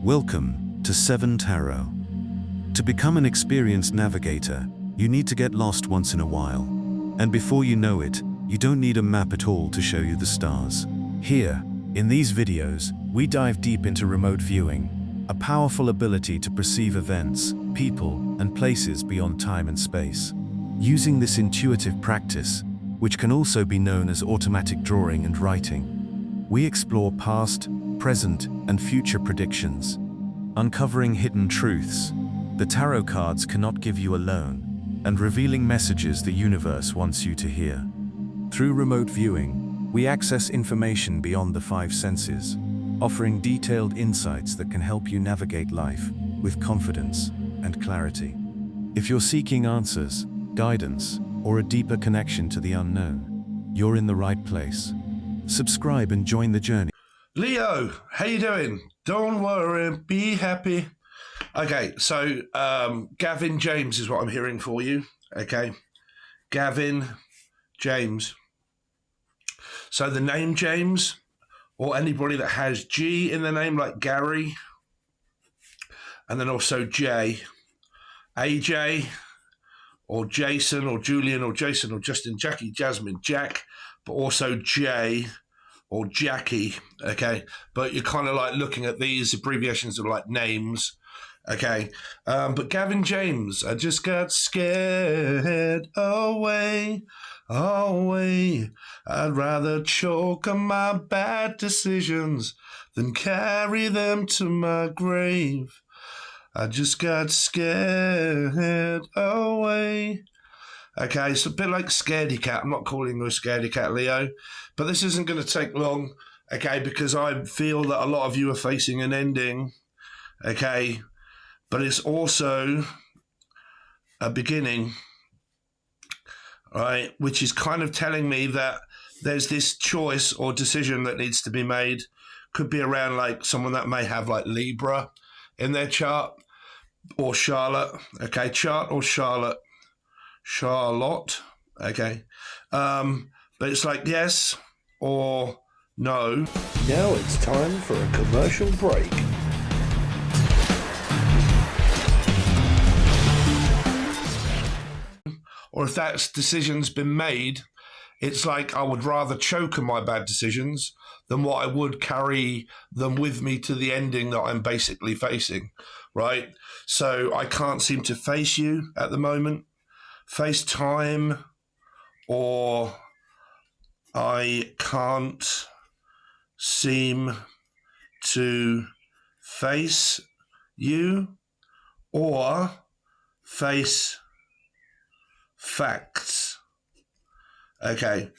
Welcome to 7 Tarot. To become an experienced navigator, you need to get lost once in a while. And before you know it, you don't need a map at all to show you the stars. Here, in these videos, we dive deep into remote viewing, a powerful ability to perceive events, people, and places beyond time and space. Using this intuitive practice, which can also be known as automatic drawing and writing, we explore past, present, and future predictions, uncovering hidden truths the tarot cards cannot give you alone, and revealing messages the universe wants you to hear. Through remote viewing, we access information beyond the 5 senses, offering detailed insights that can help you navigate life with confidence and clarity. If you're seeking answers, guidance, or a deeper connection to the unknown, you're in the right place. Subscribe and join the journey. Leo, how you doing? Don't worry, be happy. Okay, so Gavin James is what I'm hearing for you. Okay, Gavin James. So the name James, or anybody that has G in their name, like Gary, and then also J, AJ, or Jason, or Julian, or Jason, or Justin, Jackie, Jasmine, Jack, but also J, or Jackie, okay? But you're kind of like looking at these abbreviations of like names, okay? But Gavin James, I just got scared away. I'd rather choke on my bad decisions than carry them to my grave. I just got scared away. Okay, it's a bit like Scaredy Cat. I'm not calling you a Scaredy Cat, Leo, but this isn't going to take long, okay, because I feel that a lot of you are facing an ending, okay, but it's also a beginning, right, which is kind of telling me that there's this choice or decision that needs to be made. Could be around like someone that may have like Libra in their chart, or Charlotte, okay, chart or Charlotte, okay, but it's like yes or no. Now it's time for a commercial break. Or if that decision's been made, it's like I would rather choke on my bad decisions than what I would carry them with me to the ending that I'm basically facing, right? So I can't seem to face you at the moment, face time, or I can't seem to face you or face facts. Okay,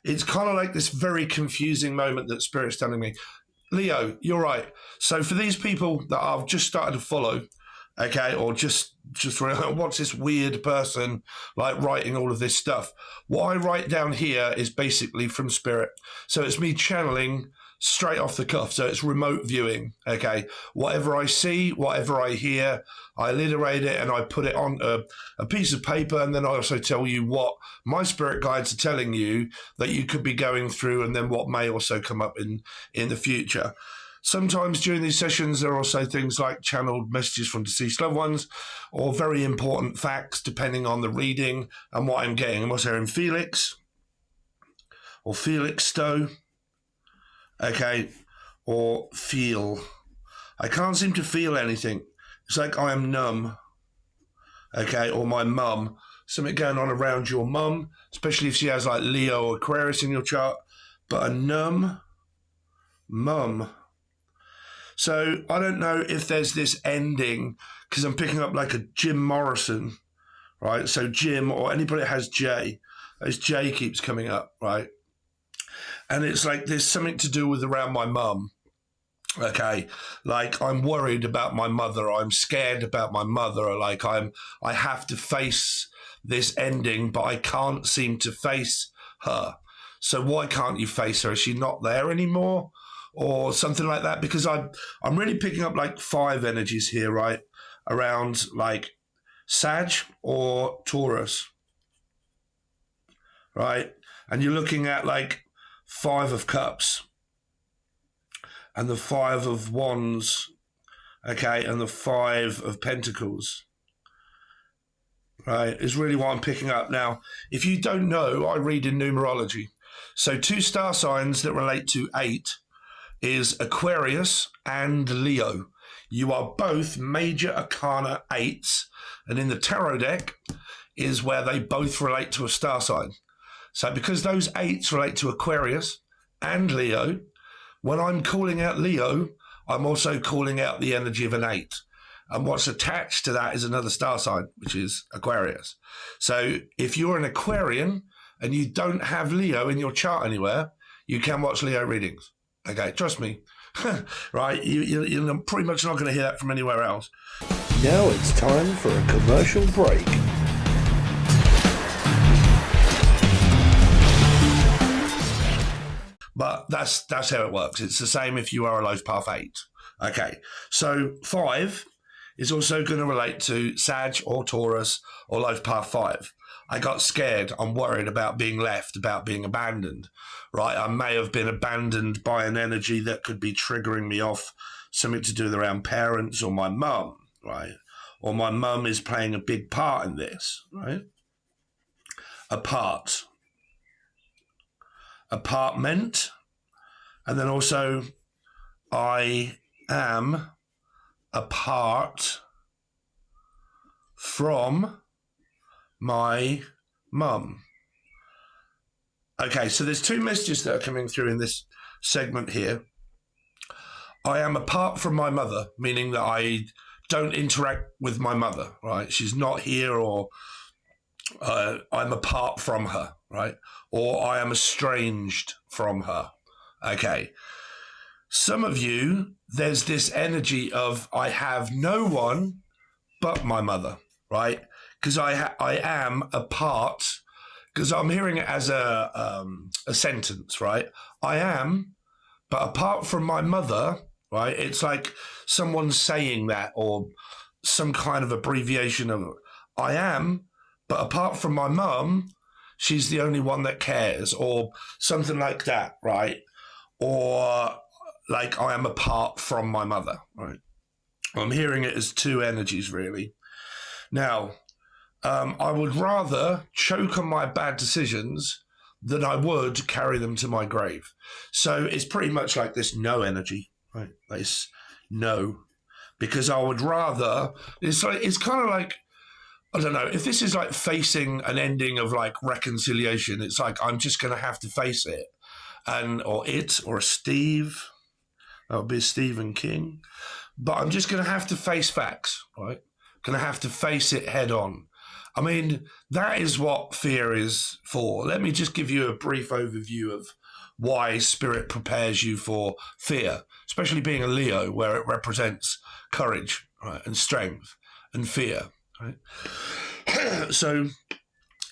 it's kind of like this very confusing moment that Spirit's telling me, Leo, you're right. So for these people that I've just started to follow, okay, or just what's this weird person like writing all of this stuff? What I write down here is basically from Spirit. So it's me channeling straight off the cuff. So it's remote viewing, okay? Whatever I see, whatever I hear, I alliterate it and I put it on a piece of paper, and then I also tell you what my spirit guides are telling you that you could be going through, and then what may also come up in the future. Sometimes during these sessions, there are also things like channeled messages from deceased loved ones or very important facts, depending on the reading and what I'm getting. I'm also hearing Felix or Felix Stowe, okay, or feel. I can't seem to feel anything. It's like I am numb, okay, or my mum. Something going on around your mum, especially if she has like Leo or Aquarius in your chart, but a numb mum. So I don't know if there's this ending, because I'm picking up like a Jim Morrison, right? So Jim, or anybody that has J, as J keeps coming up, right? And it's like there's something to do with around my mum, okay? Like I'm worried about my mother, I'm scared about my mother, like I have to face this ending, but I can't seem to face her. So why can't you face her? Is she not there anymore? Or something like that, because I'm really picking up like 5 energies here, right? Around like Sag or Taurus, right? And you're looking at like 5 of Cups and the 5 of Wands okay, and the Five of Pentacles, right, is really what I'm picking up. Now, if you don't know, I read in numerology. So 2 star signs that relate to 8 is Aquarius and Leo. You are both major arcana 8s, and in the tarot deck is where they both relate to a star sign. So because those 8s relate to Aquarius and Leo, when I'm calling out Leo, I'm also calling out the energy of an 8. And what's attached to that is another star sign, which is Aquarius. So if you're an Aquarian and you don't have Leo in your chart anywhere, you can watch Leo readings. Okay, trust me. Right, you're pretty much not going to hear that from anywhere else. Now it's time for a commercial break. But that's how it works. It's the same if you are a life path 8. Okay, so 5 is also going to relate to Sag or Taurus or life path 5. I got scared. I'm worried about being left, about being abandoned, right? I may have been abandoned by an energy that could be triggering me off, something to do with around parents or my mum, right? Or my mum is playing a big part in this, right? Apartment, and then also I am apart from my mum. Okay, so there's 2 messages that are coming through in this segment here. I am apart from my mother, meaning that I don't interact with my mother, right? She's not here, or I'm apart from her, right? Or I am estranged from her. Okay. Some of you, there's this energy of I have no one but my mother, right? Because I am apart, because I'm hearing it as a sentence, right? I am, but apart from my mother, right? It's like someone's saying that, or some kind of abbreviation of I am, but apart from my mum, she's the only one that cares, or something like that, right? Or like I am apart from my mother, right? I'm hearing it as 2 energies, really. Now, I would rather choke on my bad decisions than I would carry them to my grave. So it's pretty much like this no energy, right? It's no, because I would rather, it's kind of like, I don't know, if this is like facing an ending of like reconciliation, it's like I'm just going to have to face it. Or a Steve, that would be a Stephen King. But I'm just going to have to face facts, right? Going to have to face it head on. I mean, that is what fear is for. Let me just give you a brief overview of why spirit prepares you for fear, especially being a Leo, where it represents courage, right, and strength and fear, right? So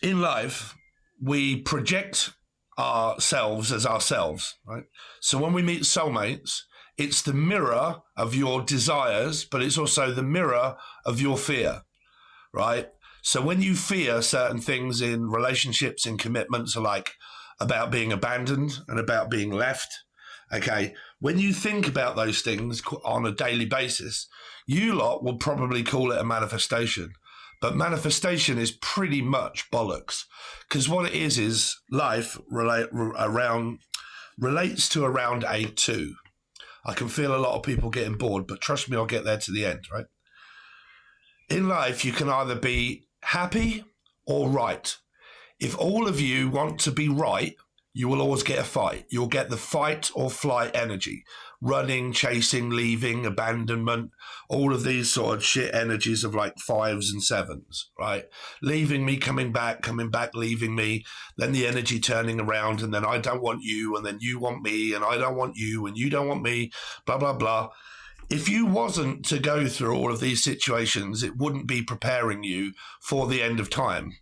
in life, we project ourselves as ourselves, right? So when we meet soulmates, it's the mirror of your desires, but it's also the mirror of your fear, right? So when you fear certain things in relationships and commitments, are like about being abandoned and about being left, okay, when you think about those things on a daily basis, you lot will probably call it a manifestation. But manifestation is pretty much bollocks, because what it is life relates to around a 2. I can feel a lot of people getting bored, but trust me, I'll get there to the end, right? In life, you can either be happy or right. If all of you want to be right, you will always get a fight. You'll get the fight or flight energy. Running, chasing, leaving, abandonment, all of these sort of shit energies of like 5s and 7s, right? Leaving me, coming back, leaving me, then the energy turning around, and then I don't want you, and then you want me, and I don't want you, and you don't want me, blah, blah, blah. If you wasn't to go through all of these situations, it wouldn't be preparing you for the end of time,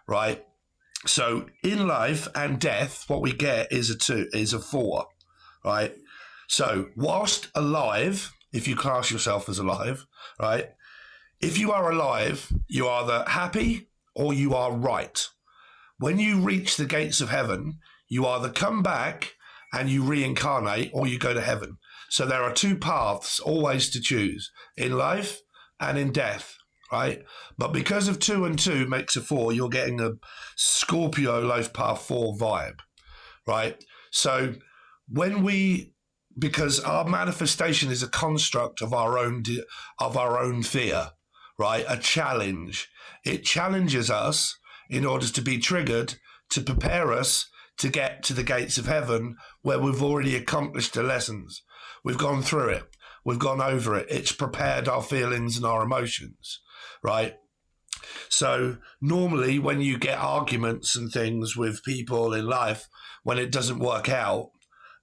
right? So in life and death, what we get is a 4, right? So whilst alive, if you class yourself as alive, right? If you are alive, you are either happy or you are right. When you reach the gates of heaven, you either come back and you reincarnate or you go to heaven. So there are two paths always to choose, in life and in death, right? But because of 2 and 2 makes a 4, you're getting a Scorpio life path 4 vibe, right? So because our manifestation is a construct of our own fear, right? A challenge. It challenges us in order to be triggered to prepare us to get to the gates of heaven where we've already accomplished the lessons. We've gone through it. We've gone over it. It's prepared our feelings and our emotions, right? So normally when you get arguments and things with people in life, when it doesn't work out,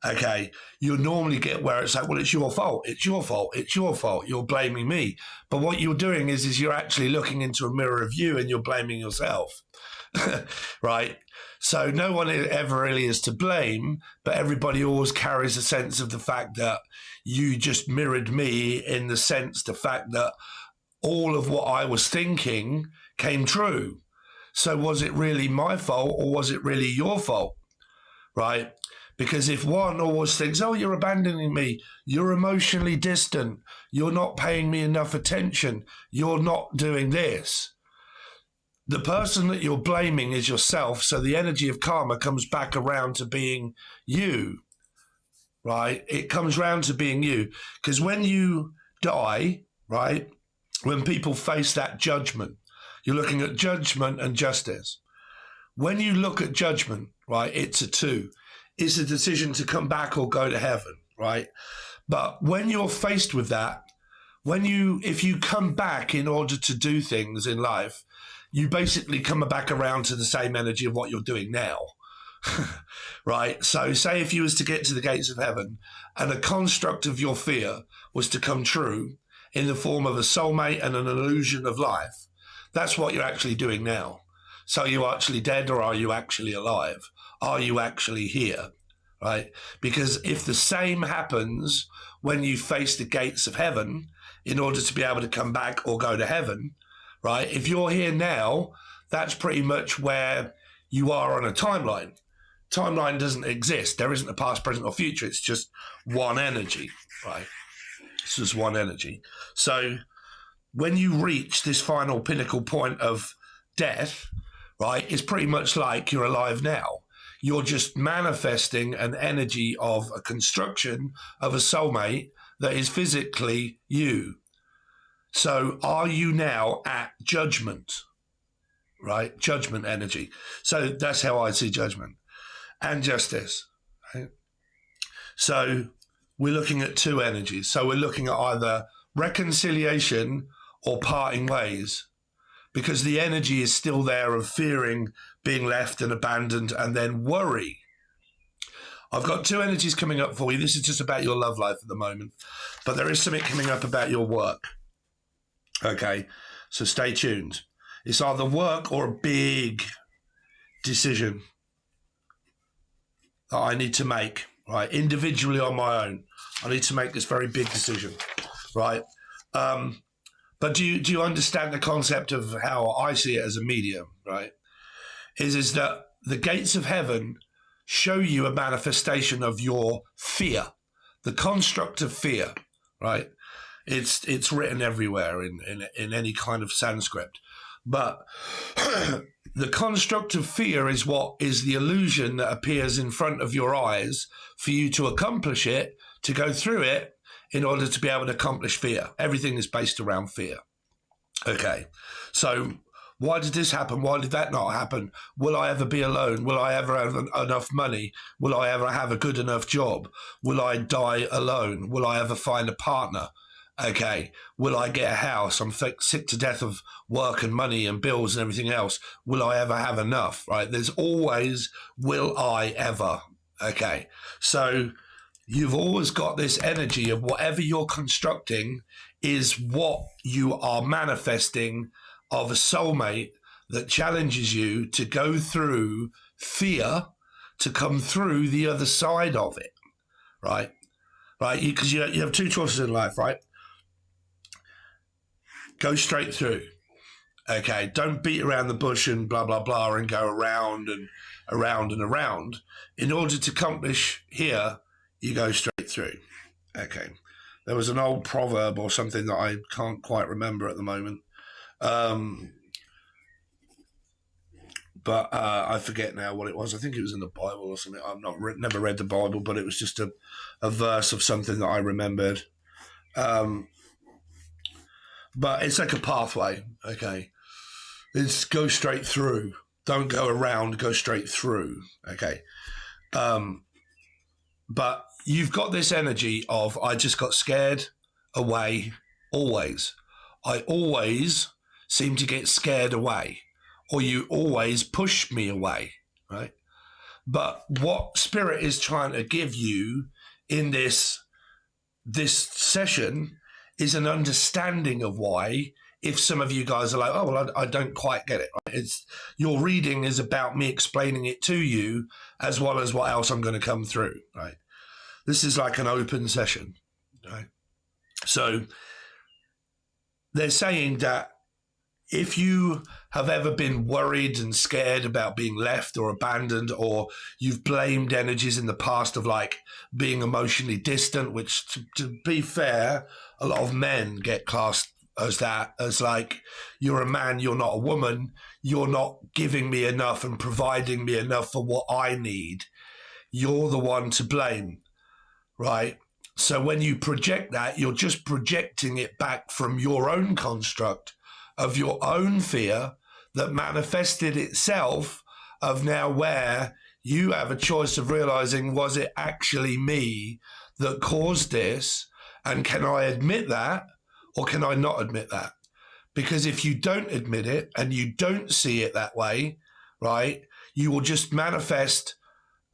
okay, you'll normally get where it's like, well, it's your fault. It's your fault. It's your fault. You're blaming me. But what you're doing is you're actually looking into a mirror of you and you're blaming yourself, right? So no one ever really is to blame, but everybody always carries a sense of the fact that you just mirrored me, in the sense, the fact that all of what I was thinking came true. So was it really my fault or was it really your fault, right? Because if one always thinks, oh, you're abandoning me, you're emotionally distant, you're not paying me enough attention, you're not doing this, the person that you're blaming is yourself. So the energy of karma comes back around to being you, right? It comes round to being you. Because when you die, right, when people face that judgment, you're looking at judgment and justice. When you look at judgment, right, it's a 2. It's a decision to come back or go to heaven, right? But when you're faced with that, if you come back in order to do things in life, you basically come back around to the same energy of what you're doing now, right? So say if you was to get to the gates of heaven and a construct of your fear was to come true in the form of a soulmate and an illusion of life, that's what you're actually doing now. So are you actually dead or are you actually alive? Are you actually here, right? Because if the same happens when you face the gates of heaven in order to be able to come back or go to heaven, right? If you're here now, that's pretty much where you are on a timeline. Timeline doesn't exist. There isn't a past, present, or future. It's just one energy, right? It's just one energy. So when you reach this final pinnacle point of death, right, it's pretty much like you're alive now. You're just manifesting an energy of a construction of a soulmate that is physically you. So are you now at judgment, right? Judgment energy. So that's how I see judgment and justice, right? So we're looking at 2 energies. So we're looking at either reconciliation or parting ways, because the energy is still there of fearing being left and abandoned, and then worry. I've got 2 energies coming up for you. This is just about your love life at the moment, but there is something coming up about your work. Okay, so stay tuned. It's either work or a big decision that I need to make, right? Individually on my own. I need to make this very big decision, right? But do you understand the concept of how I see it as a medium, right? Is that the gates of heaven show you a manifestation of your fear, the construct of fear, right? It's written everywhere in any kind of Sanskrit. But the construct of fear is what is the illusion that appears in front of your eyes for you to accomplish it, to go through it in order to be able to accomplish fear. Everything is based around fear. Okay, so why did this happen? Why did that not happen? Will I ever be alone? Will I ever have enough money? Will I ever have a good enough job? Will I die alone? Will I ever find a partner? Okay, will I get a house? I'm sick to death of work and money and bills and everything else. Will I ever have enough, right? There's always, will I ever? Okay, so you've always got this energy of whatever you're constructing is what you are manifesting of a soulmate that challenges you to go through fear to come through the other side of it, right? Right, because you have 2 choices in life, right? Go straight through. Okay, don't beat around the bush and blah, blah, blah, and go around and around and around. In order to accomplish here, you go straight through. Okay. There was an old proverb or something that I can't quite remember at the moment. But I forget now what it was. I think it was in the Bible or something. I've never read the Bible, but it was just a verse of something that I remembered. But it's like a pathway, okay? It's go straight through. Don't go around, go straight through, okay? But you've got this energy of, I just got scared away, always. I always seem to get scared away, or you always push me away, right? But what Spirit is trying to give you in this session is an understanding of why, if some of you guys are like, oh, well, I don't quite get it. Right? Your reading is about me explaining it to you as well as what else I'm going to come through, right? This is like an open session, right? So they're saying that if you have ever been worried and scared about being left or abandoned, or you've blamed energies in the past of like being emotionally distant, which to be fair, a lot of men get classed as that, as like, you're a man, you're not a woman, you're not giving me enough and providing me enough for what I need. You're the one to blame, right? So when you project that, you're just projecting it back from your own construct of your own fear that manifested itself of now where you have a choice of realizing, was it actually me that caused this? And can I admit that, or can I not admit that? Because if you don't admit it and you don't see it that way, right, you will just manifest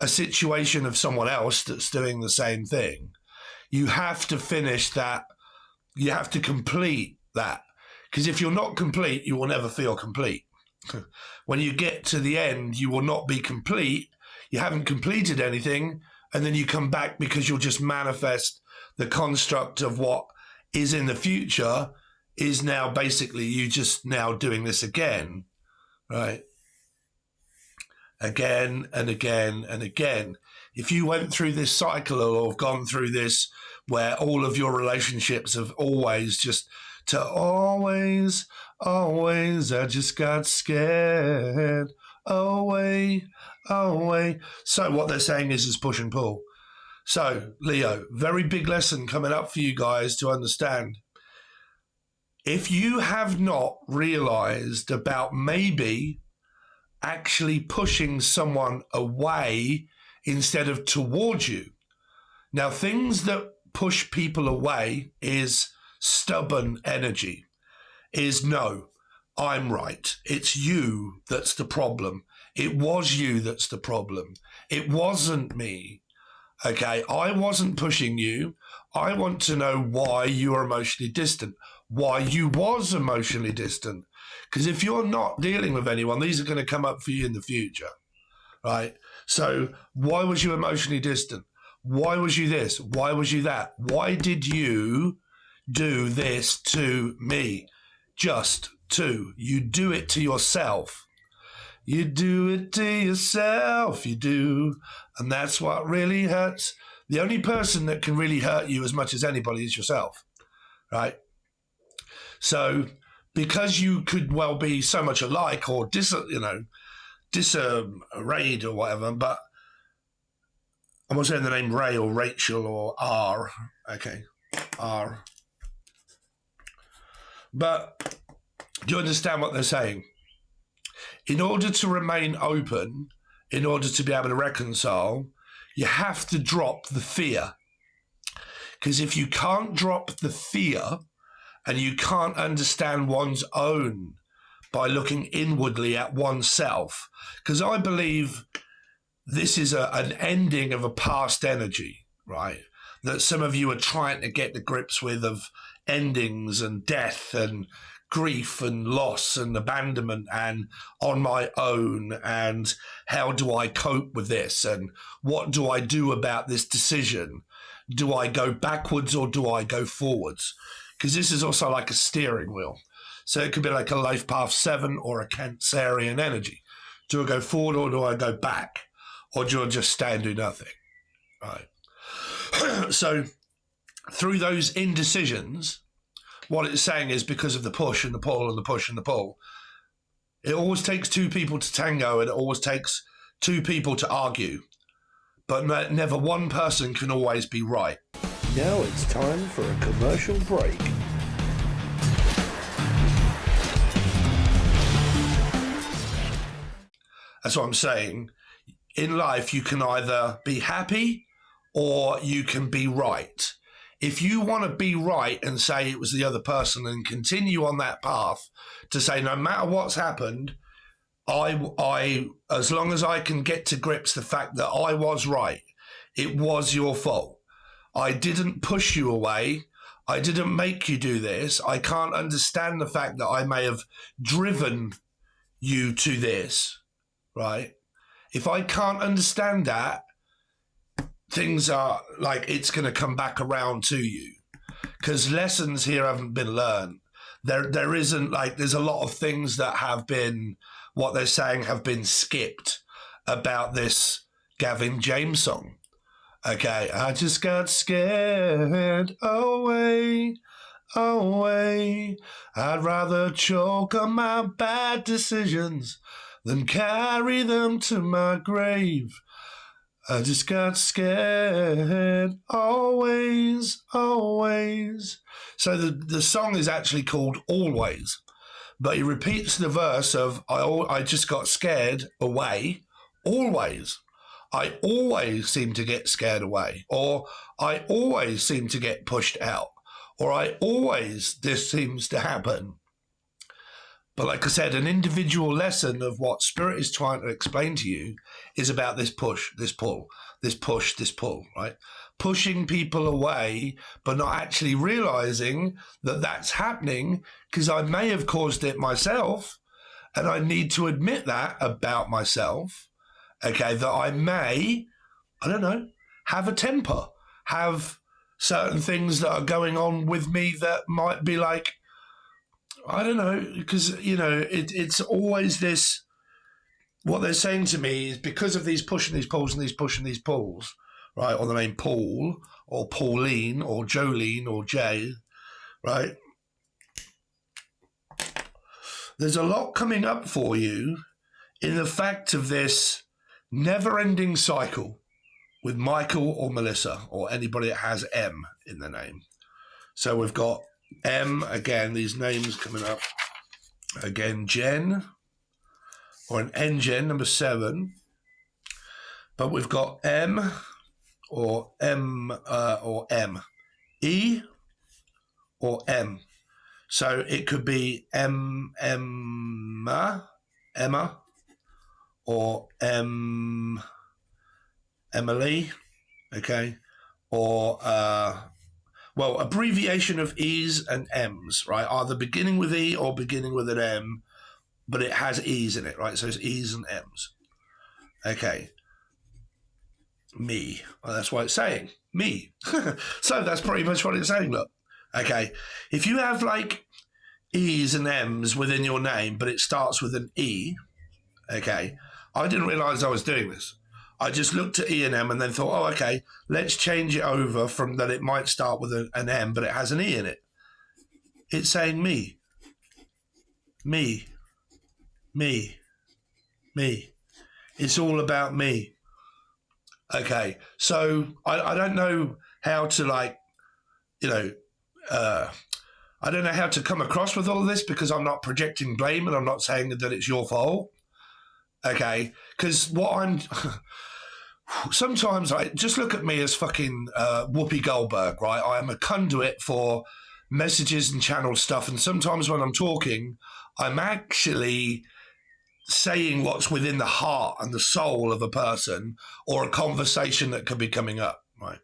a situation of someone else that's doing the same thing. You have to finish that. You have to complete that. Because if you're not complete, you will never feel complete. When you get to the end, you will not be complete. You haven't completed anything, and then you come back because you'll just manifest the construct of what is in the future is now basically you just now doing this again, right? Again and again and again. If you went through this cycle or have gone through this where all of your relationships have always just to always, I just got scared away. So what they're saying is push and pull. So, Leo, very big lesson coming up for you guys to understand. If you have not realized about maybe actually pushing someone away instead of towards you. Now, things that push people away is stubborn energy, is no, I'm right. It's you that's the problem. It was you that's the problem. It wasn't me. Okay, I wasn't pushing you. I want to know why you are emotionally distant, why you was emotionally distant. Because if you're not dealing with anyone, these are going to come up for you in the future, right? So why was you emotionally distant? Why was you this? Why was you that? Why did you do this to me? Just to. You do it to yourself. You do it to yourself, you do. And that's what really hurts. The only person that can really hurt you as much as anybody is yourself, right? So because you could well be so much alike or disarrayed or whatever, but I'm not saying the name Ray or Rachel or R. Okay, R. But do you understand what they're saying? In order to remain open, in order to be able to reconcile, you have to drop the fear. Because if you can't drop the fear and you can't understand one's own by looking inwardly at oneself, because I believe this is an ending of a past energy, right? That some of you are trying to get to grips with, of endings and death and grief and loss and abandonment and on my own, and how do I cope with this and what do I do about this decision? Do I go backwards or do I go forwards? Because this is also like a steering wheel. So it could be like a life path 7 or a Cancerian energy. Do I go forward or do I go back? Or do I just stand and do nothing? Right. So through those indecisions, what it's saying is because of the push and the pull and the push and the pull, it always takes two people to tango, and it always takes two people to argue. But never one person can always be right. Now it's time for a commercial break. That's what I'm saying. In life, you can either be happy or you can be right. If you want to be right and say it was the other person and continue on that path to say no matter what's happened, I as long as I can get to grips the fact that I was right, it was your fault. I didn't push you away. I didn't make you do this. I can't understand the fact that I may have driven you to this, right? If I can't understand that, things are like it's going to come back around to you because lessons here haven't been learned. There isn't like there's a lot of things that have been what they're saying have been skipped about this Gavin James song. Okay, I just got scared away. I'd rather choke on my bad decisions than carry them to my grave. I just got scared always. So the song is actually called Always, but he repeats the verse of I just got scared away always. I always seem to get scared away, or I always seem to get pushed out, or this seems to happen. But like I said, an individual lesson of what Spirit is trying to explain to you is about this push, this pull, this push, this pull, right? Pushing people away, but not actually realizing that that's happening because I may have caused it myself, and I need to admit that about myself, okay, that I may, I don't know, have a temper, have certain things that are going on with me that might be like, I don't know, because, you know, it's always this, what they're saying to me is because of these push and these pulls and these push and these pulls, right, or the name Paul or Pauline or Jolene or Jay, right, there's a lot coming up for you in the fact of this never-ending cycle with Michael or Melissa or anybody that has M in the name. So we've got M, again, these names coming up. Again, Jen, or an N-Gen, number 7. But we've got M, or M, or M. E, or M. So it could be Emma, or Emily, okay, or well, abbreviation of E's and M's, right? Either beginning with E or beginning with an M, but it has E's in it, right? So it's E's and M's. Okay. Me. Well, that's what it's saying. Me. So that's pretty much what it's saying, look. Okay. If you have like E's and M's within your name, but it starts with an E, okay, I didn't realize I was doing this. I just looked at E and M and then thought, oh, okay, let's change it over from that it might start with an M, but it has an E in it. It's saying me. Me. Me. Me. It's all about me. Okay, so I don't know how to I don't know how to come across with all of this because I'm not projecting blame and I'm not saying that it's your fault. Okay, because what I'm... Sometimes I just look at me as fucking Whoopi Goldberg, right? I am a conduit for messages and channel stuff. And sometimes when I'm talking, I'm actually saying what's within the heart and the soul of a person or a conversation that could be coming up, right?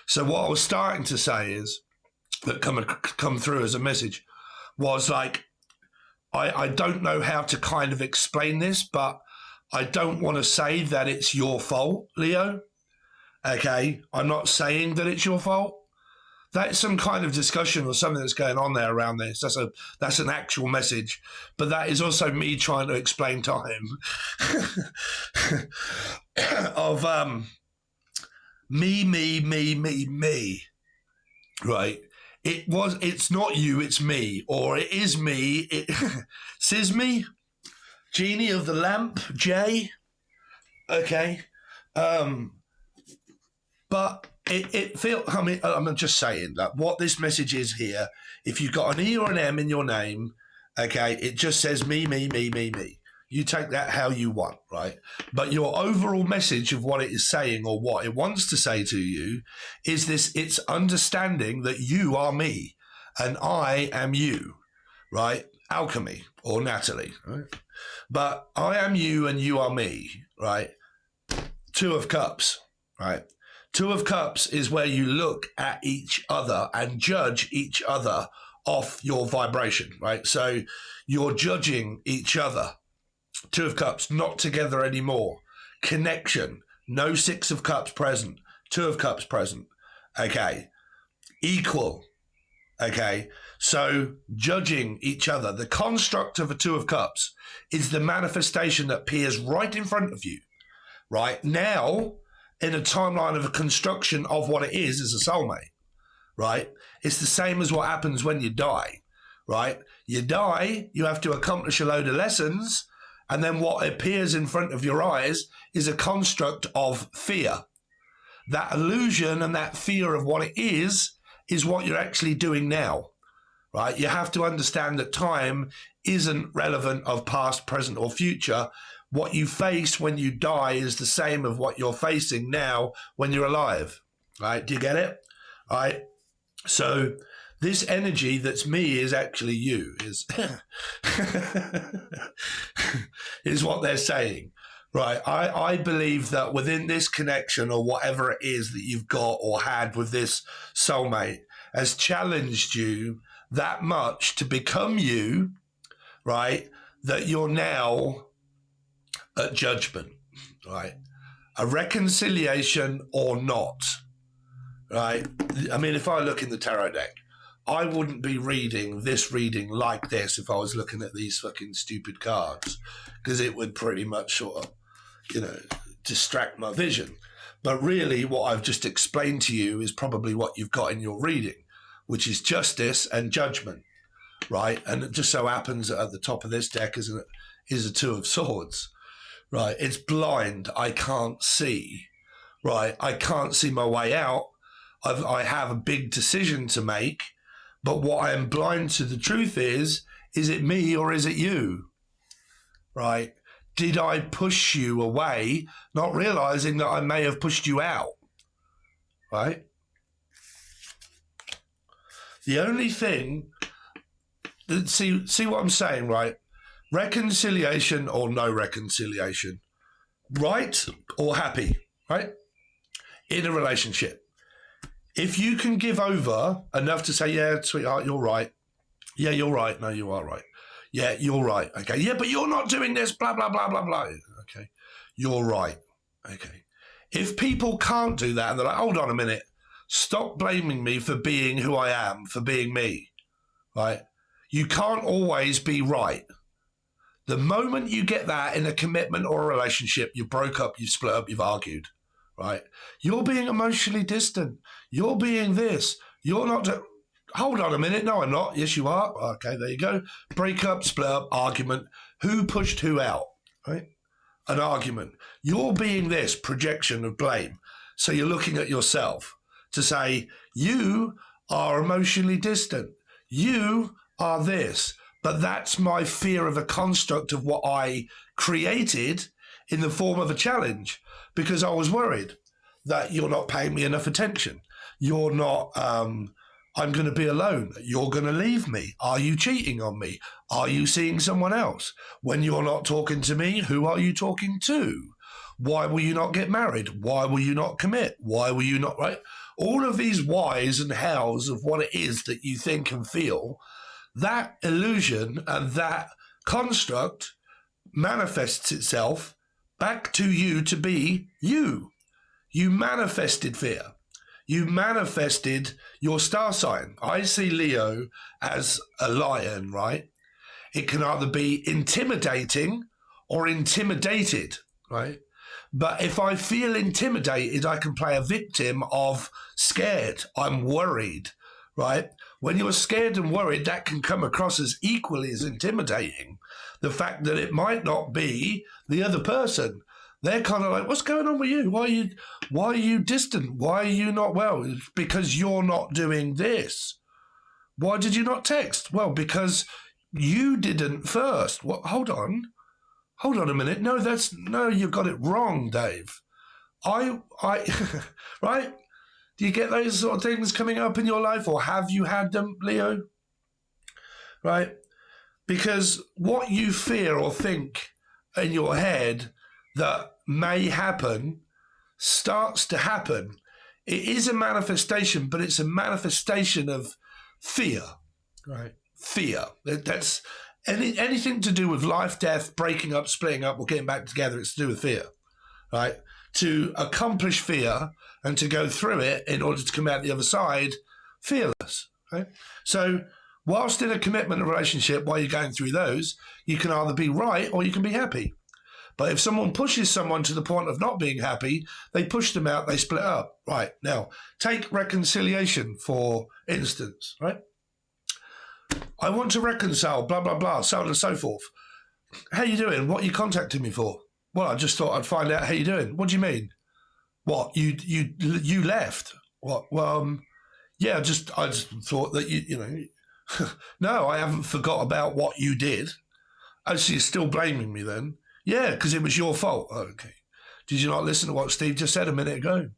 So what I was starting to say is that come through as a message was like, I don't know how to kind of explain this, but I don't want to say that it's your fault, Leo. Okay, I'm not saying that it's your fault. That's some kind of discussion or something that's going on there around this. That's an actual message, but that is also me trying to explain time of me. right? It's not you, it's me, or it is me. Says me, genie of the lamp, Jay. Okay. But it feels, I mean, I'm just saying that what this message is here, if you've got an E or an M in your name, okay, it just says me, me, me, me, me. You take that how you want, right? But your overall message of what it is saying or what it wants to say to you is this: it's understanding that you are me and I am you, right? Alchemy or Natalie, right? But I am you and you are me, right? Two of Cups, right? Two of Cups is where you look at each other and judge each other off your vibration, right? So you're judging each other. Two of Cups, not together anymore. Connection, no Six of Cups present. Two of Cups present. Okay. Equal. Okay. So judging each other. The construct of a Two of Cups is the manifestation that appears right in front of you. Right now, in a timeline of a construction of what it is a soulmate. Right? It's the same as what happens when you die. Right? You die, you have to accomplish a load of lessons. And then what appears in front of your eyes is a construct of fear. That illusion and that fear of what it is what you're actually doing now, right? You have to understand that time isn't relevant of past, present, or future. What you face when you die is the same of what you're facing now when you're alive, right? Do you get it? All right. So this energy that's me is actually you, is what they're saying, right? I believe that within this connection or whatever it is that you've got or had with this soulmate has challenged you that much to become you, right? That you're now at judgment, right? A reconciliation or not, right? I mean, if I look in the tarot deck, I wouldn't be reading this reading like this if I was looking at these fucking stupid cards, because it would pretty much sort of, distract my vision. But really what I've just explained to you is probably what you've got in your reading, which is justice and judgment, right? And it just so happens that at the top of this deck is a Two of Swords, right? It's blind. I can't see, right? I can't see my way out. I have a big decision to make. But what I am blind to the truth is it me or is it you? Right? Did I push you away, not realizing that I may have pushed you out? Right? The only thing, see what I'm saying, right? Reconciliation or no reconciliation. Right or happy, right? In a relationship. If you can give over enough to say, yeah, sweetheart, you're right. Yeah, you're right. No, you are right. Yeah, you're right. Okay. Yeah, but you're not doing this, blah, blah, blah, blah, blah. Okay. You're right. Okay. If people can't do that and they're like, hold on a minute, stop blaming me for being who I am, for being me, right? You can't always be right. The moment you get that in a commitment or a relationship, you broke up, you've split up, you've argued. Right? You're being emotionally distant. You're being this. You're not. Hold on a minute. No, I'm not. Yes, you are. Okay, there you go. Break up, split up, argument. Who pushed who out? Right? An argument. You're being this projection of blame. So you're looking at yourself to say, you are emotionally distant. You are this. But that's my fear of a construct of what I created in the form of a challenge. Because I was worried that you're not paying me enough attention. You're not, I'm going to be alone. You're going to leave me. Are you cheating on me? Are you seeing someone else? When you're not talking to me, who are you talking to? Why will you not get married? Why will you not commit? Why will you not, right? All of these whys and hows of what it is that you think and feel, that illusion and that construct manifests itself back to you to be you. You manifested fear. You manifested your star sign. I see Leo as a lion, right? It can either be intimidating or intimidated, right? But if I feel intimidated, I can play a victim of scared. I'm worried. right? When you're scared and worried, that can come across as equally as intimidating. The fact that it might not be the other person. They're kind of like, what's going on with you? Why are you distant? Why are you not well? It's because you're not doing this. Why did you not text? Well, because you didn't first. What? Hold on a minute. No, you got it wrong, Dave. I, right? Do you get those sort of things coming up in your life, or have you had them, Leo? Right? Because what you fear or think in your head that may happen starts to happen. It is a manifestation, but it's a manifestation of fear. Right? Fear. That's anything to do with life, death, breaking up, splitting up, or getting back together. It's to do with fear. Right? To accomplish fear and to go through it in order to come out the other side fearless. Right? So whilst in a commitment relationship, while you're going through those, you can either be right or you can be happy. But if someone pushes someone to the point of not being happy, they push them out, they split up. Right. Now, take reconciliation, for instance, right? I want to reconcile, blah, blah, blah, so on and so forth. How you doing? What are you contacting me for? Well, I just thought I'd find out how you doing. What do you mean? What, you left? What? Well, yeah, I just thought that you know, no, I haven't forgot about what you did. Oh, so you're still blaming me then? Yeah, because it was your fault. Oh, okay. Did you not listen to what Steve just said a minute ago?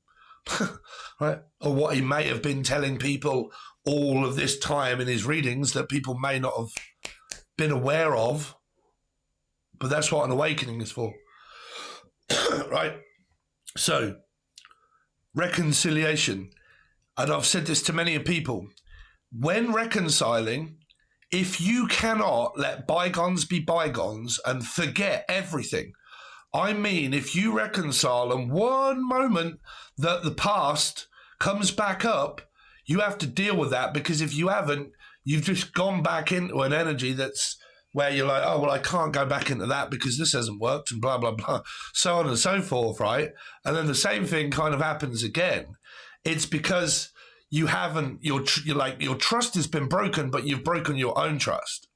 Right? Or what he may have been telling people all of this time in his readings that people may not have been aware of. But that's what an awakening is for. Right? So, reconciliation. And I've said this to many people. When reconciling, if you cannot let bygones be bygones and forget everything, I mean, if you reconcile and one moment that the past comes back up, you have to deal with that, because if you haven't, you've just gone back into an energy that's where you're like, oh, well, I can't go back into that because this hasn't worked and blah, blah, blah, so on and so forth, right? And then the same thing kind of happens again. It's because you haven't, your trust has been broken, but you've broken your own trust.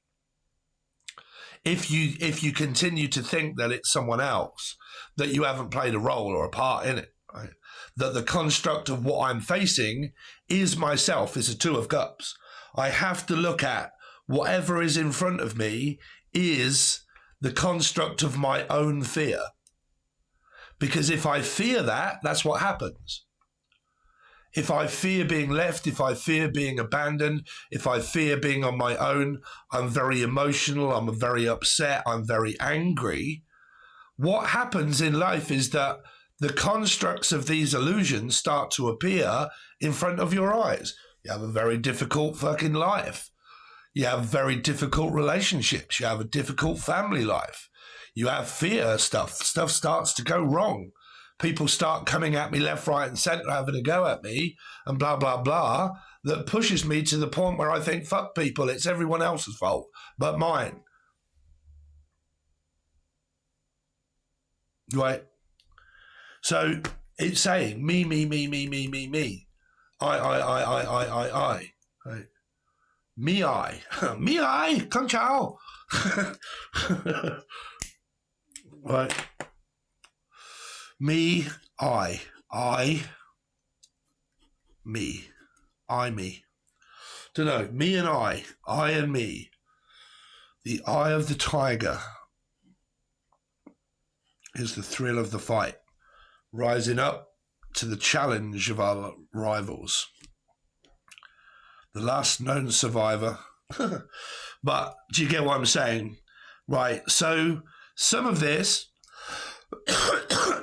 If you continue to think that it's someone else, that you haven't played a role or a part in it, right? That the construct of what I'm facing is myself, is a Two of Cups. I have to look at whatever is in front of me is the construct of my own fear. Because if I fear that, that's what happens. If I fear being left, if I fear being abandoned, if I fear being on my own, I'm very emotional, I'm very upset, I'm very angry. What happens in life is that the constructs of these illusions start to appear in front of your eyes. You have a very difficult fucking life. You have very difficult relationships. You have a difficult family life. You have fear stuff. Stuff starts to go wrong. People start coming at me left, right, and centre, having a go at me, and blah, blah, blah, that pushes me to the point where I think, fuck people, it's everyone else's fault but mine. Right? So it's saying me, me, me, me, me, me, me. I. Right? Me, I. Me, I. Kung Chao. Right? Me, I, me, me. Don't know, me and I and me. The eye of the tiger is the thrill of the fight, rising up to the challenge of our rivals. The last known survivor. But do you get what I'm saying? Right, so some of this,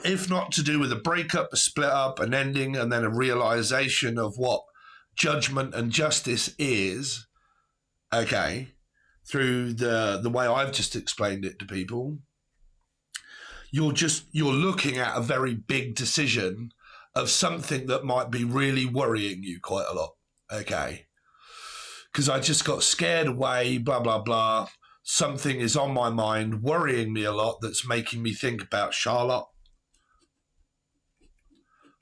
if not to do with a breakup, a split up, an ending, and then a realization of what judgment and justice is, okay, through the way I've just explained it to people, you're looking at a very big decision of something that might be really worrying you quite a lot, okay? Because I just got scared away, blah, blah, blah. Something is on my mind, worrying me a lot, that's making me think about Charlotte.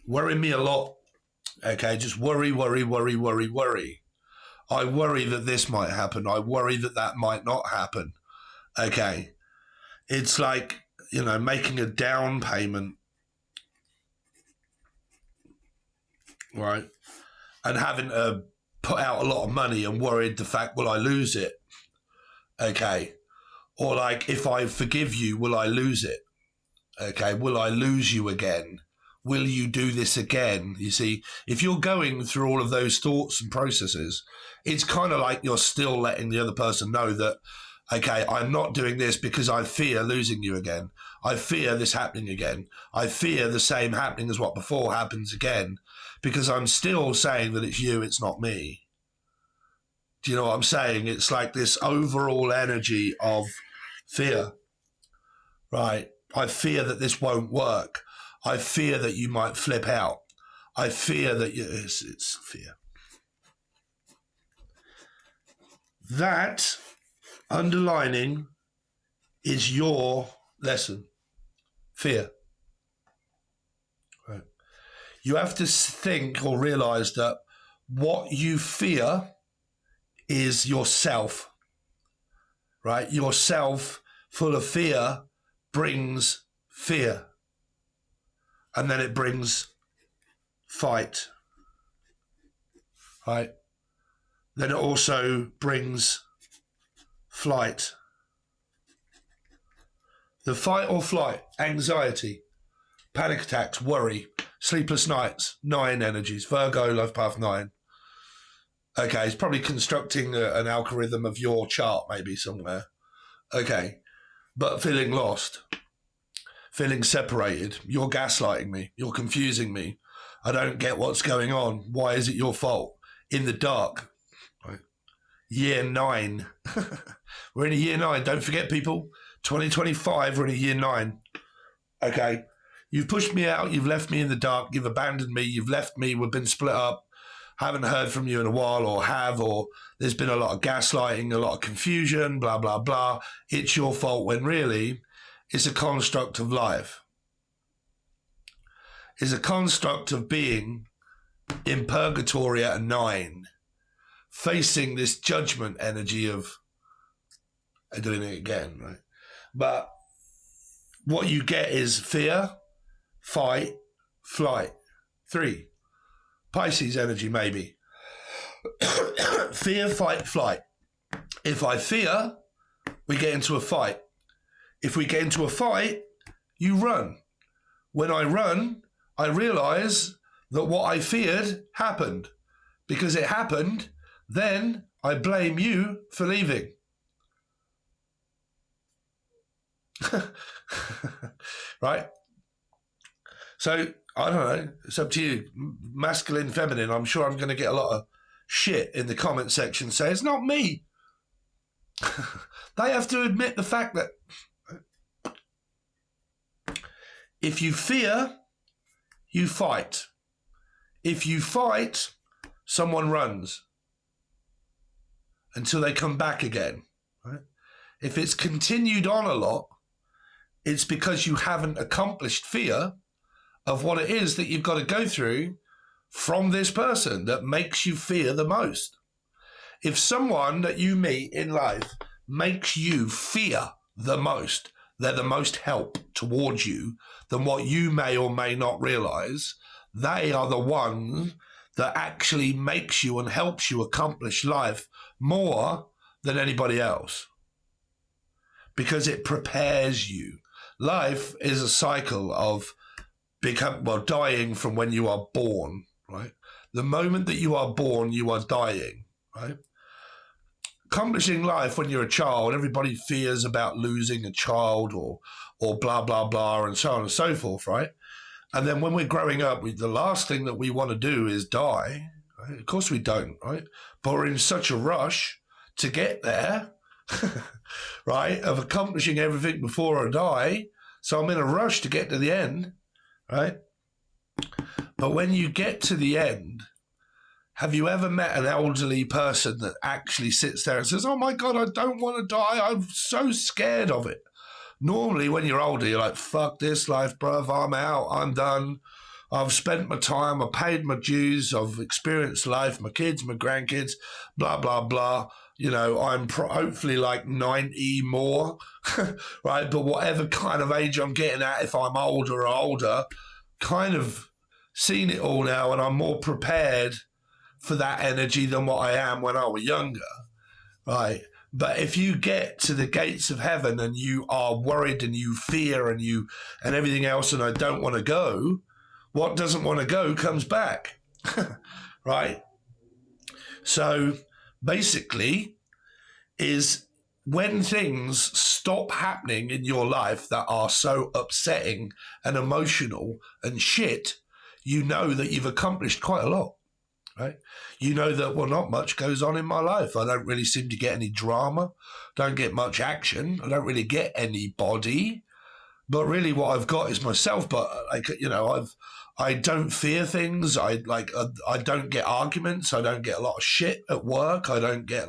Worrying me a lot. Okay, just worry. I worry that this might happen. I worry that that might not happen. Okay. It's like, you know, making a down payment, right? And having to put out a lot of money and worried the fact, will I lose it? Okay. Or like, if I forgive you, will I lose it? Okay. Will I lose you again? Will you do this again? You see, if you're going through all of those thoughts and processes, it's kind of like you're still letting the other person know that, okay, I'm not doing this because I fear losing you again. I fear this happening again. I fear the same happening as what before happens again, because I'm still saying that it's you, it's not me. Do you know what I'm saying? It's like this overall energy of fear, right? I fear that this won't work. I fear that you might flip out. I fear that it's fear. That underlining is your lesson. Fear. Right. You have to think or realize that what you fear is yourself. Right? Yourself full of fear brings fear. And then it brings fight, right? Then it also brings flight. The fight or flight, anxiety, panic attacks, worry, sleepless nights, 9 energies, Virgo, life path 9. Okay, it's probably constructing an algorithm of your chart maybe somewhere. Okay, but feeling lost. Feeling separated. You're gaslighting me. You're confusing me. I don't get what's going on. Why is it your fault? In the dark. Right. Year 9. We're in a year 9. Don't forget, people. 2025, we're in a year 9. Okay. You've pushed me out. You've left me in the dark. You've abandoned me. You've left me. We've been split up. Haven't heard from you in a while, or there's been a lot of gaslighting, a lot of confusion, blah, blah, blah. It's your fault, when really it's a construct of life. It's a construct of being in purgatory at a 9, facing this judgment energy of doing it again, right? But what you get is fear, fight, flight. 3. Pisces energy, maybe. Fear, fight, flight. If I fear, we get into a fight. If we get into a fight, you run. When I run, I realize that what I feared happened. Because it happened, then I blame you for leaving. Right? So, I don't know. It's up to you. Masculine, feminine. I'm sure I'm going to get a lot of shit in the comment section saying, it's not me. They have to admit the fact that if you fear, you fight. If you fight, someone runs until they come back again. Right? If it's continued on a lot, it's because you haven't accomplished fear of what it is that you've got to go through from this person that makes you fear the most. If someone that you meet in life makes you fear the most, they're the most help towards you than what you may or may not realize. They are the one that actually makes you and helps you accomplish life more than anybody else, because it prepares you. Life is a cycle of dying from when you are born, right? The moment that you are born, you are dying, right? Accomplishing life when you're a child, everybody fears about losing a child or blah, blah, blah, and so on and so forth, right? And then when we're growing up, the last thing that we want to do is die. Right? Of course we don't, right? But we're in such a rush to get there, right, of accomplishing everything before I die. So I'm in a rush to get to the end, right? But when you get to the end, have you ever met an elderly person that actually sits there and says, oh my God, I don't want to die. I'm so scared of it. Normally, when you're older, you're like, fuck this life, bruv. I'm out. I'm done. I've spent my time, I've paid my dues, I've experienced life, my kids, my grandkids, blah, blah, blah. You know, I'm hopefully like 90 more, right? But whatever kind of age I'm getting at, if I'm older or older, kind of seen it all now, and I'm more prepared for that energy than what I am when I was younger, right? But if you get to the gates of heaven and you are worried and you fear and everything else, and I don't want to go, what doesn't want to go comes back, right? So basically, is when things stop happening in your life that are so upsetting and emotional and shit, you know that you've accomplished quite a lot, right? You know that, well, not much goes on in my life. I don't really seem to get any drama, don't get much action, I don't really get anybody, but really what I've got is myself. But like, you know, I don't fear things. I don't get arguments. I don't get a lot of shit at work. I don't get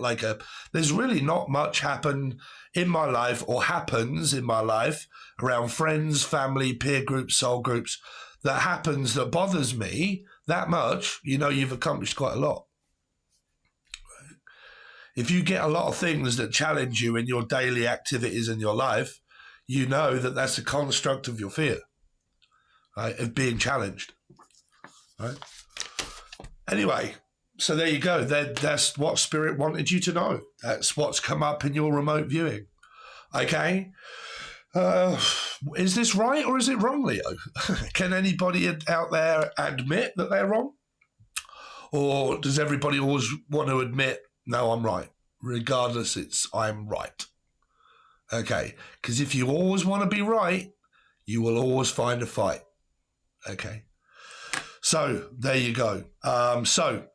there's really not much happen in my life or happens in my life around friends, family, peer groups, soul groups that happens that bothers me that much. You know, you've accomplished quite a lot. If you get a lot of things that challenge you in your daily activities in your life, you know that that's a construct of your fear, right, of being challenged, right? Anyway, so there you go. That's what Spirit wanted you to know. That's what's come up in your remote viewing, okay? Is this right or is it wrong, Leo? Can anybody out there admit that they're wrong? Or does everybody always want to admit, no, I'm right? Regardless, I'm right. Okay, because if you always want to be right, you will always find a fight. Okay, so there you go. So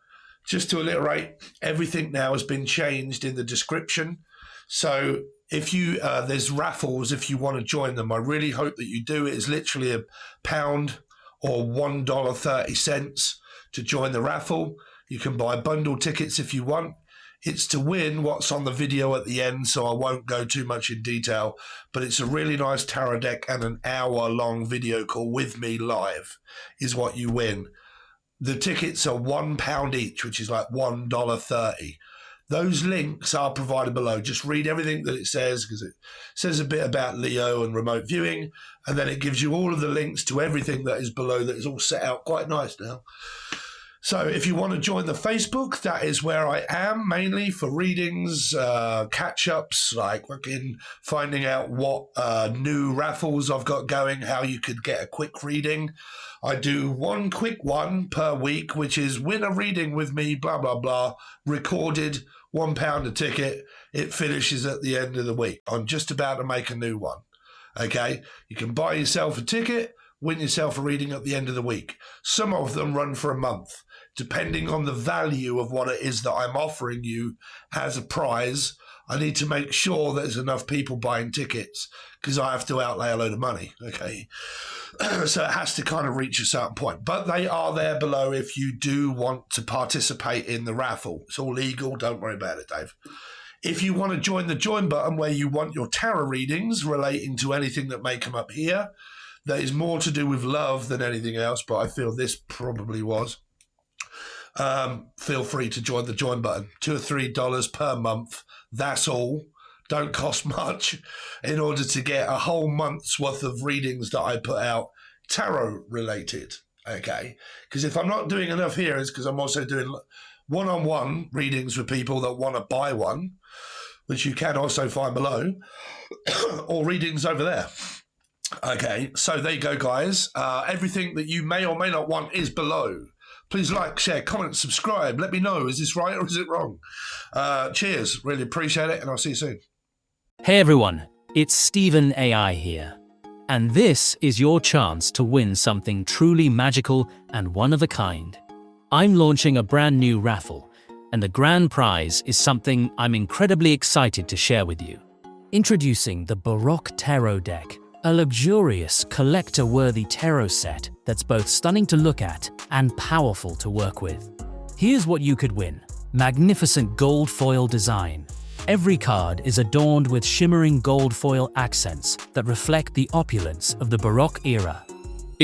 just to alliterate, everything now has been changed in the description. So if you there's raffles if you want to join them. I really hope that you do. It is literally £1 or $1.30 to join the raffle. You can buy bundle tickets if you want. It's to win what's on the video at the end, so I won't go too much in detail, but it's a really nice tarot deck and an hour-long video call with me live is what you win. The tickets are £1 each, which is like $1.30. Those links are provided below. Just read everything that it says, because it says a bit about Leo and remote viewing, and then it gives you all of the links to everything that is below that is all set out quite nice now. So if you want to join the Facebook, that is where I am mainly for readings, catch-ups, like fucking finding out what new raffles I've got going, how you could get a quick reading. I do one quick one per week, which is win a reading with me, blah, blah, blah, recorded, £1 a ticket. It finishes at the end of the week. I'm just about to make a new one, okay? You can buy yourself a ticket, win yourself a reading at the end of the week. Some of them run for a month, depending on the value of what it is that I'm offering you as a prize. I need to make sure there's enough people buying tickets because I have to outlay a load of money, okay? So it has to kind of reach a certain point. But they are there below if you do want to participate in the raffle. It's all legal. Don't worry about it, Dave. If you want to join the join button where you want your tarot readings relating to anything that may come up here, that is more to do with love than anything else, but I feel this probably was. Feel free to join the join button. $2 or $3 per month. That's all. Don't cost much in order to get a whole month's worth of readings that I put out tarot related. Okay. Because if I'm not doing enough here, it's because I'm also doing one-on-one readings with people that want to buy one, which you can also find below, or readings over there. Okay. So there you go, guys. Everything that you may or may not want is below. Please like, share, comment, subscribe. Let me know, is this right or is it wrong? Cheers. Really appreciate it, and I'll see you soon. Hey everyone, it's Stephen AI here. And this is your chance to win something truly magical and one of a kind. I'm launching a brand new raffle, and the grand prize is something I'm incredibly excited to share with you. Introducing the Baroque Tarot Deck, a luxurious, collector-worthy tarot set that's both stunning to look at and powerful to work with. Here's what you could win. Magnificent gold foil design. Every card is adorned with shimmering gold foil accents that reflect the opulence of the Baroque era.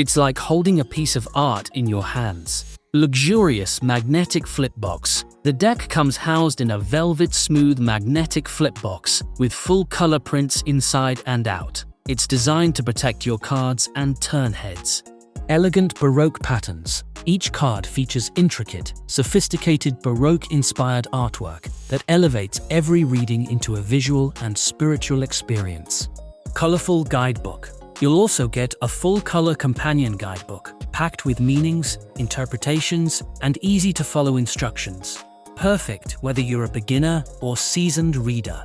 It's like holding a piece of art in your hands. Luxurious magnetic flip box. The deck comes housed in a velvet smooth magnetic flip box with full color prints inside and out. It's designed to protect your cards and turn heads. Elegant Baroque patterns. Each card features intricate, sophisticated Baroque-inspired artwork that elevates every reading into a visual and spiritual experience. Colorful guidebook. You'll also get a full-color companion guidebook, packed with meanings, interpretations, and easy-to-follow instructions. Perfect whether you're a beginner or seasoned reader.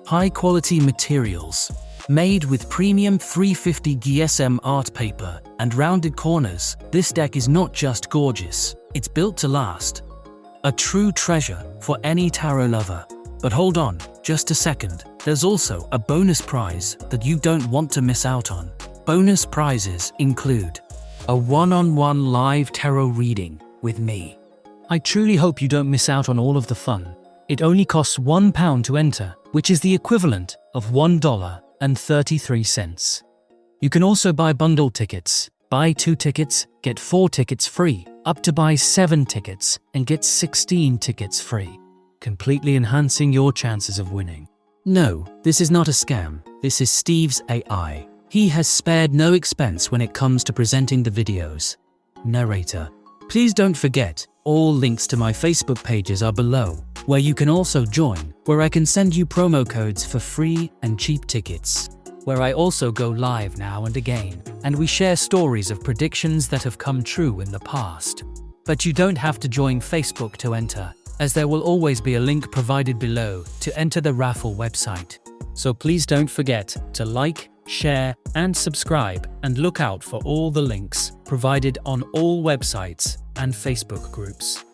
High-quality materials. Made with premium 350 GSM art paper and rounded corners, this deck is not just gorgeous, it's built to last. A true treasure for any tarot lover. But hold on, just a second. There's also a bonus prize that you don't want to miss out on. Bonus prizes include a one-on-one live tarot reading with me. I truly hope you don't miss out on all of the fun. It only costs £1 to enter, which is the equivalent of $1.33. You can also buy bundle tickets. Buy 2 tickets, get 4 tickets free, up to buy 7 tickets and get 16 tickets free, completely enhancing your chances of winning. No, this is not a scam. This is Steve's AI. He has spared no expense when it comes to presenting the videos. Narrator. Please don't forget, all links to my Facebook pages are below, where you can also join, where I can send you promo codes for free and cheap tickets. Where I also go live now and again, and we share stories of predictions that have come true in the past. But you don't have to join Facebook to enter, as there will always be a link provided below to enter the Raffle website. So please don't forget to like, share, and subscribe, and look out for all the links provided on all websites and Facebook groups.